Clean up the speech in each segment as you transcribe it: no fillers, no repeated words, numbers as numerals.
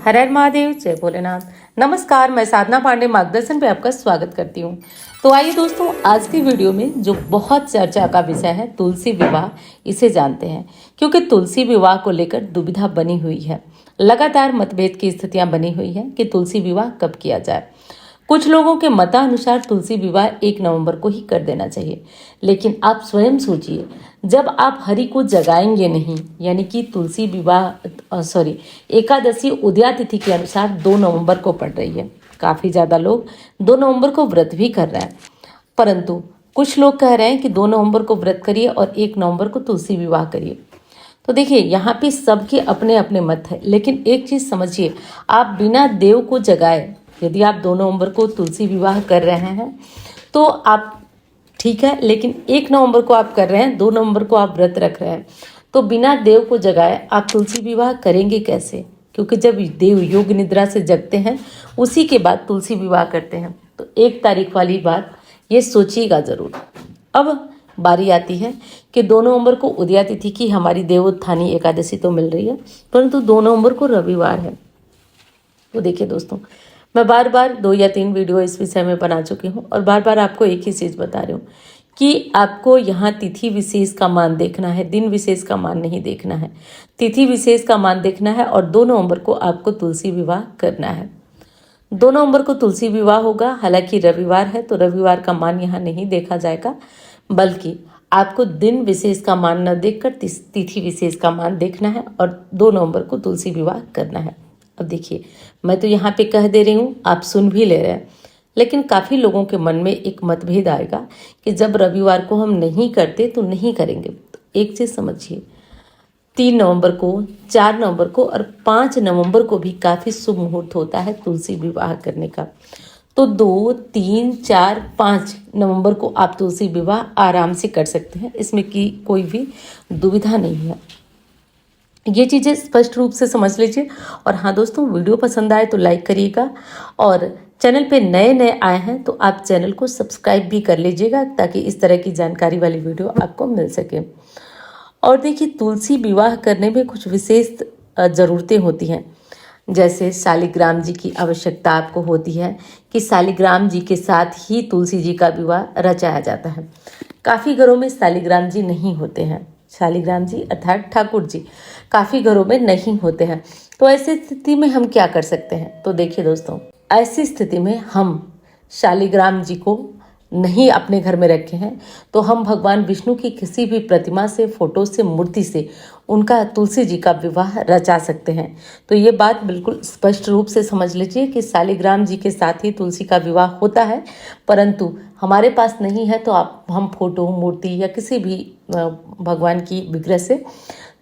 हर हर महादेव, जय भोलेनाथ। नमस्कार, मैं साधना पांडे मार्गदर्शन पे आपका स्वागत करती हूँ। तो आइए दोस्तों, आज की वीडियो में जो बहुत चर्चा का विषय है तुलसी विवाह, इसे जानते हैं। क्योंकि तुलसी विवाह को लेकर दुविधा बनी हुई है, लगातार मतभेद की स्थितियां बनी हुई है कि तुलसी विवाह कब किया जाए। कुछ लोगों के मतानुसार तुलसी विवाह 1 नवंबर को ही कर देना चाहिए, लेकिन आप स्वयं सोचिए, जब आप हरि को जगाएंगे नहीं, यानी कि तुलसी विवाह एकादशी उदया तिथि के अनुसार 2 नवंबर को पड़ रही है। काफ़ी ज़्यादा लोग 2 नवंबर को व्रत भी कर रहे हैं, परंतु कुछ लोग कह रहे हैं कि 2 नवंबर को व्रत करिए और 1 नवंबर को तुलसी विवाह करिए। तो देखिए, यहाँ पे सबके अपने अपने मत है, लेकिन एक चीज़ समझिए, आप बिना देव को जगाए यदि आप 2 नवंबर को तुलसी विवाह कर रहे हैं तो आप ठीक है, लेकिन 1 नवंबर को आप कर रहे हैं, 2 नवंबर को आप व्रत रख रहे हैं, तो बिना देव को जगाए आप तुलसी विवाह करेंगे कैसे? क्योंकि जब देव योग निद्रा से जगते हैं उसी के बाद तुलसी विवाह करते हैं। तो 1 तारीख वाली बात ये सोचिएगा ज़रूर। अब बारी आती है कि 2 नवंबर को उदया तिथि की हमारी देवोत्थानी एकादशी तो मिल रही है, परंतु 2 नवंबर को रविवार है। तो देखिए दोस्तों, मैं बार बार 2 या 3 वीडियो इस विषय में बना चुकी हूँ और बार बार आपको एक ही चीज़ बता रही हूँ कि आपको यहाँ तिथि विशेष का मान देखना है, दिन विशेष का मान नहीं देखना है। तिथि विशेष का मान देखना है और 2 नवंबर को आपको तुलसी विवाह करना है। 2 नवंबर को तुलसी विवाह होगा, हालांकि रविवार है तो रविवार का मान यहाँ नहीं देखा जाएगा, बल्कि आपको दिन विशेष का मान न देखकर तिथि विशेष का मान देखना है और 2 नवंबर को तुलसी विवाह करना है। अब देखिए, मैं तो यहाँ पे कह दे रही हूँ, आप सुन भी ले रहे हैं, लेकिन काफ़ी लोगों के मन में एक मतभेद आएगा कि जब रविवार को हम नहीं करते तो नहीं करेंगे। तो एक चीज़ समझिए, 3 नवंबर को, 4 नवंबर को और 5 नवंबर को भी काफ़ी शुभ मुहूर्त होता है तुलसी विवाह करने का। तो 2, 3, 4, 5 नवंबर को आप तुलसी विवाह आराम से कर सकते हैं, इसमें की कोई भी दुविधा नहीं है। ये चीज़ें स्पष्ट रूप से समझ लीजिए। और हाँ दोस्तों, वीडियो पसंद आए तो लाइक करिएगा और चैनल पे नए नए आए हैं तो आप चैनल को सब्सक्राइब भी कर लीजिएगा, ताकि इस तरह की जानकारी वाली वीडियो आपको मिल सके। और देखिए, तुलसी विवाह करने में कुछ विशेष ज़रूरतें होती हैं, जैसे शालिग्राम जी की आवश्यकता आपको होती है कि शालिग्राम जी के साथ ही तुलसी जी का विवाह रचाया जाता है। काफ़ी घरों में शालिग्राम जी नहीं होते हैं, शालिग्राम जी अर्थात ठाकुर जी काफ़ी घरों में नहीं होते हैं। तो ऐसी स्थिति में हम क्या कर सकते हैं? तो देखिए दोस्तों, ऐसी स्थिति में हम शालिग्राम जी को नहीं अपने घर में रखे हैं तो हम भगवान विष्णु की किसी भी प्रतिमा से, फोटो से, मूर्ति से उनका तुलसी जी का विवाह रचा सकते हैं। तो ये बात बिल्कुल स्पष्ट रूप से समझ लीजिए कि शालिग्राम जी के साथ ही तुलसी का विवाह होता है, परंतु हमारे पास नहीं है तो हम फोटो, मूर्ति या किसी भी भगवान की विग्रह से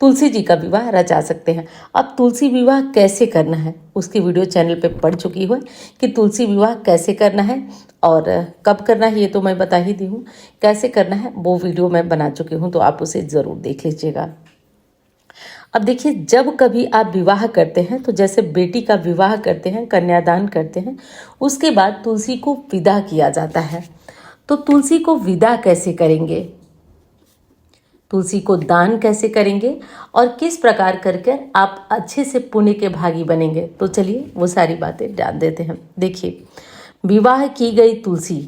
तुलसी जी का विवाह रचा सकते हैं। अब तुलसी विवाह कैसे करना है उसकी वीडियो चैनल पे पड़ चुकी है कि तुलसी विवाह कैसे करना है और कब करना है, ये तो मैं बता ही दी हूँ। कैसे करना है वो वीडियो मैं बना चुकी हूँ, तो आप उसे ज़रूर देख लीजिएगा। अब देखिए, जब कभी आप विवाह करते हैं तो जैसे बेटी का विवाह करते हैं, कन्यादान करते हैं, उसके बाद तुलसी को विदा किया जाता है। तो तुलसी को विदा कैसे करेंगे, तुलसी को दान कैसे करेंगे और किस प्रकार करके आप अच्छे से पुण्य के भागी बनेंगे, तो चलिए वो सारी बातें जान देते हैं। देखिए, विवाह की गई तुलसी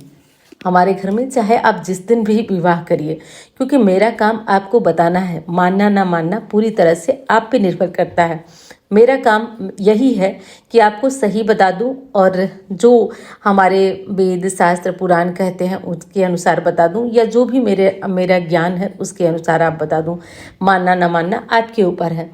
हमारे घर में, चाहे आप जिस दिन भी विवाह करिए, क्योंकि मेरा काम आपको बताना है, मानना ना मानना पूरी तरह से आप पे निर्भर करता है। मेरा काम यही है कि आपको सही बता दूं और जो हमारे वेद शास्त्र पुराण कहते हैं उसके अनुसार बता दूं, या जो भी मेरा ज्ञान है उसके अनुसार आप बता दूं। मानना ना मानना आपके ऊपर है।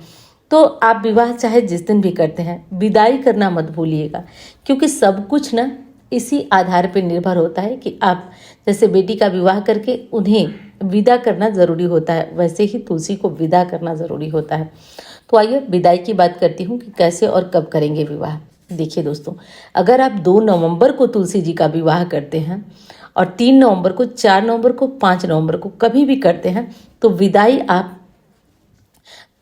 तो आप विवाह चाहे जिस दिन भी करते हैं, विदाई करना मत भूलिएगा, क्योंकि सब कुछ ना इसी आधार पर निर्भर होता है कि आप जैसे बेटी का विवाह करके उन्हें विदा करना ज़रूरी होता है, वैसे ही तुलसी को विदा करना ज़रूरी होता है। तो आइए विदाई की बात करती हूँ कि कैसे और कब करेंगे विवाह। देखिए दोस्तों, अगर आप 2 नवंबर को तुलसी जी का विवाह करते हैं और 3 नवंबर को, 4 नवंबर को, 5 नवंबर को कभी भी करते हैं, तो विदाई आप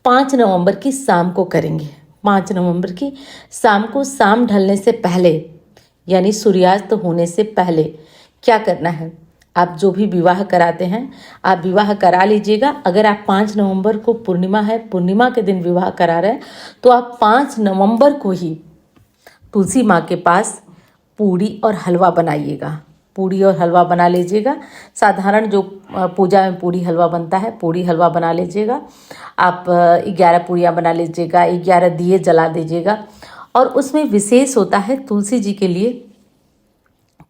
5 नवंबर की शाम को करेंगे। 5 नवंबर की शाम को, शाम ढलने से पहले, यानी सूर्यास्त होने से पहले क्या करना है, आप जो भी विवाह कराते हैं आप विवाह करा लीजिएगा। अगर आप 5 नवंबर को पूर्णिमा है, पूर्णिमा के दिन विवाह करा रहे हैं, तो आप 5 नवंबर को ही तुलसी माँ के पास पूड़ी और हलवा बनाइएगा। पूड़ी और हलवा बना लीजिएगा। साधारण जो पूजा में पूड़ी हलवा बनता है, पूड़ी हलवा बना लीजिएगा। आप 11 पूड़ियाँ बना लीजिएगा, 11 दिए जला दीजिएगा। और उसमें विशेष होता है तुलसी जी के लिए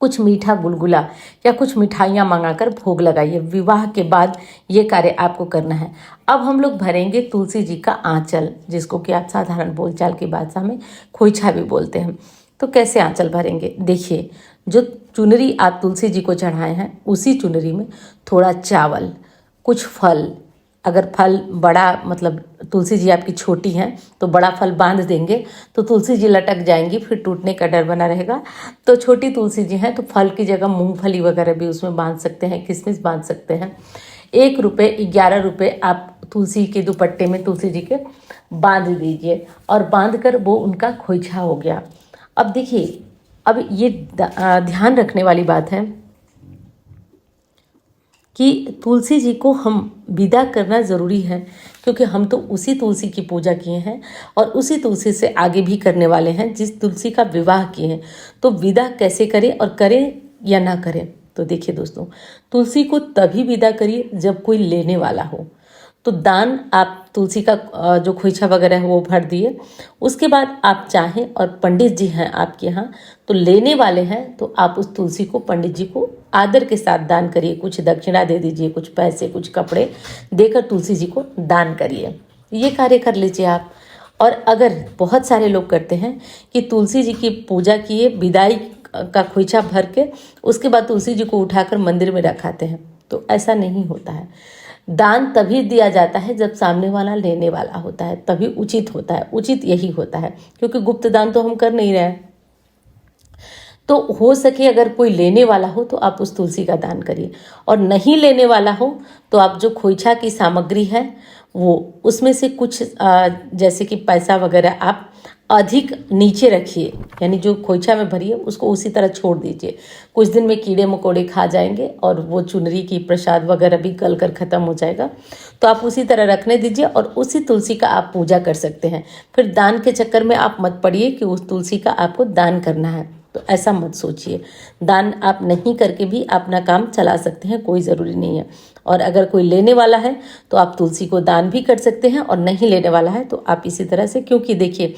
कुछ मीठा गुलगुला या कुछ मिठाइयाँ मंगाकर भोग लगाइए। विवाह के बाद ये कार्य आपको करना है। अब हम लोग भरेंगे तुलसी जी का आंचल, जिसको कि आप साधारण बोलचाल की भाषा में खोइछा भी बोलते हैं। तो कैसे आंचल भरेंगे, देखिए, जो चुनरी आप तुलसी जी को चढ़ाए हैं उसी चुनरी में थोड़ा चावल, कुछ फल, अगर फल बड़ा, मतलब तुलसी जी आपकी छोटी हैं तो बड़ा फल बांध देंगे तो तुलसी जी लटक जाएंगी, फिर टूटने का डर बना रहेगा। तो छोटी तुलसी जी हैं तो फल की जगह मूंगफली वगैरह भी उसमें बांध सकते हैं, किशमिश बांध सकते हैं। 1 रुपये, 11 रुपये आप तुलसी के दुपट्टे में तुलसी जी के बांध दीजिए और बांध कर वो उनका खोइछा हो गया। अब देखिए, अब ये ध्यान रखने वाली बात है कि तुलसी जी को हम विदा करना ज़रूरी है, क्योंकि हम तो उसी तुलसी की पूजा किए हैं और उसी तुलसी से आगे भी करने वाले हैं जिस तुलसी का विवाह किए हैं। तो विदा कैसे करें और करें या ना करें, तो देखिए दोस्तों, तुलसी को तभी विदा करिए जब कोई लेने वाला हो। तो दान आप तुलसी का जो खोइछा वगैरह है वो भर दिए। उसके बाद आप चाहें और पंडित जी हैं आपके यहाँ तो लेने वाले हैं तो आप उस तुलसी को पंडित जी को आदर के साथ दान करिए। कुछ दक्षिणा दे दीजिए, कुछ पैसे, कुछ कपड़े देकर तुलसी जी को दान करिए। ये कार्य कर लीजिए आप। और अगर बहुत सारे लोग करते हैं कि तुलसी जी की पूजा किए, विदाई का खोइछा भर के उसके बाद तुलसी जी को उठाकर मंदिर में रखाते हैं, तो ऐसा नहीं होता है। दान तभी दिया जाता है जब सामने वाला लेने वाला होता है, तभी उचित होता है। उचित यही होता है, क्योंकि गुप्त दान तो हम कर नहीं रहे हैं। तो हो सके अगर कोई लेने वाला हो तो आप उस तुलसी का दान करिए, और नहीं लेने वाला हो तो आप जो खोइछा की सामग्री है वो उसमें से कुछ जैसे कि पैसा वगैरह आप अधिक नीचे रखिए, यानी जो खोइछा में भरिए उसको उसी तरह छोड़ दीजिए। कुछ दिन में कीड़े मकोड़े खा जाएंगे और वो चुनरी की प्रसाद वगैरह भी गल कर ख़त्म हो जाएगा। तो आप उसी तरह रखने दीजिए और उसी तुलसी का आप पूजा कर सकते हैं। फिर दान के चक्कर में आप मत पड़िए कि उस तुलसी का आपको दान करना है, तो ऐसा मत सोचिए। दान आप नहीं करके भी अपना काम चला सकते हैं, कोई ज़रूरी नहीं है। और अगर कोई लेने वाला है तो आप तुलसी को दान भी कर सकते हैं, और नहीं लेने वाला है तो आप इसी तरह से, क्योंकि देखिए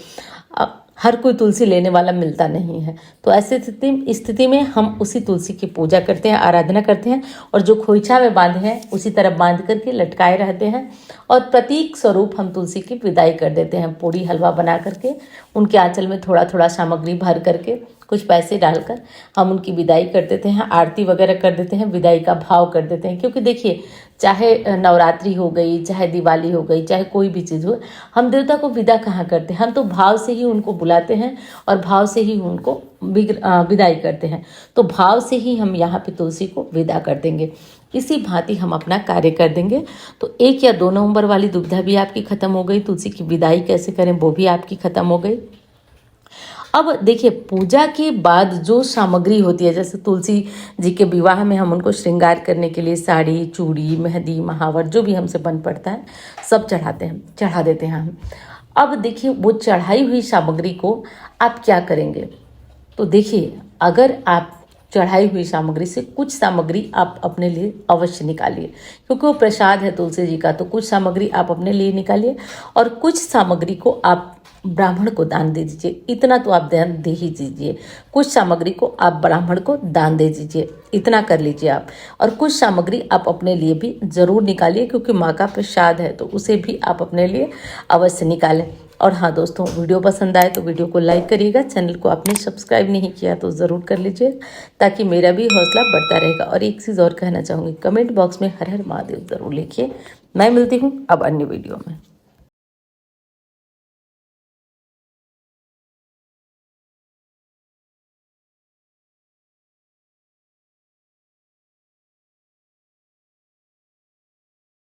हर कोई तुलसी लेने वाला मिलता नहीं है। तो ऐसे स्थिति में हम उसी तुलसी की पूजा करते हैं, आराधना करते हैं, और जो खोइछा में बांधे हैं उसी तरह बांध करके लटकाए रहते हैं। और प्रतीक स्वरूप हम तुलसी की विदाई कर देते हैं। पूड़ी हलवा बना करके उनके आंचल में थोड़ा थोड़ा सामग्री भर करके कुछ पैसे डालकर हम उनकी विदाई कर देते हैं, आरती वगैरह कर देते हैं, विदाई का भाव कर देते हैं। क्योंकि देखिए, चाहे नवरात्रि हो गई, चाहे दिवाली हो गई, चाहे कोई भी चीज़ हो, हम देवता को विदा कहाँ करते हैं, हम तो भाव से ही उनको बुलाते हैं और भाव से ही उनको विदाई करते हैं। तो भाव से ही हम यहाँ पे तुलसी को विदा कर देंगे। इसी भांति हम अपना कार्य कर देंगे। तो 1 या 2 नवंबर वाली दुविधा भी आपकी ख़त्म हो गई। तुलसी की विदाई कैसे करें वो भी आपकी ख़त्म हो गई। अब देखिए, पूजा के बाद जो सामग्री होती है, जैसे तुलसी जी के विवाह में हम उनको श्रृंगार करने के लिए साड़ी, चूड़ी, मेहंदी, महावर जो भी हमसे बन पड़ता है सब चढ़ा देते हैं हम। अब देखिए, वो चढ़ाई हुई सामग्री को आप क्या करेंगे, तो देखिए, अगर आप चढ़ाई हुई सामग्री से कुछ सामग्री आप अपने लिए अवश्य निकालिए, क्योंकि वो प्रसाद है तुलसी जी का। तो कुछ सामग्री आप अपने लिए निकालिए और कुछ सामग्री को आप ब्राह्मण को दान दे दीजिए। इतना तो आप दान दे ही दीजिए। कुछ सामग्री को आप ब्राह्मण को दान दे दीजिए, इतना कर लीजिए आप। और कुछ सामग्री आप अपने लिए भी ज़रूर निकालिए, क्योंकि माँ का प्रसाद है, तो उसे भी आप अपने लिए अवश्य निकालें। और हाँ दोस्तों, वीडियो पसंद आए तो वीडियो को लाइक करिएगा। चैनल को आपने सब्सक्राइब नहीं किया तो ज़रूर कर लीजिए, ताकि मेरा भी हौसला बढ़ता रहेगा। और एक चीज़ और कहना चाहूँगी, कमेंट बॉक्स में हर हर महादेव ज़रूर लिखिए। मैं मिलती हूँ अब अन्य वीडियो में।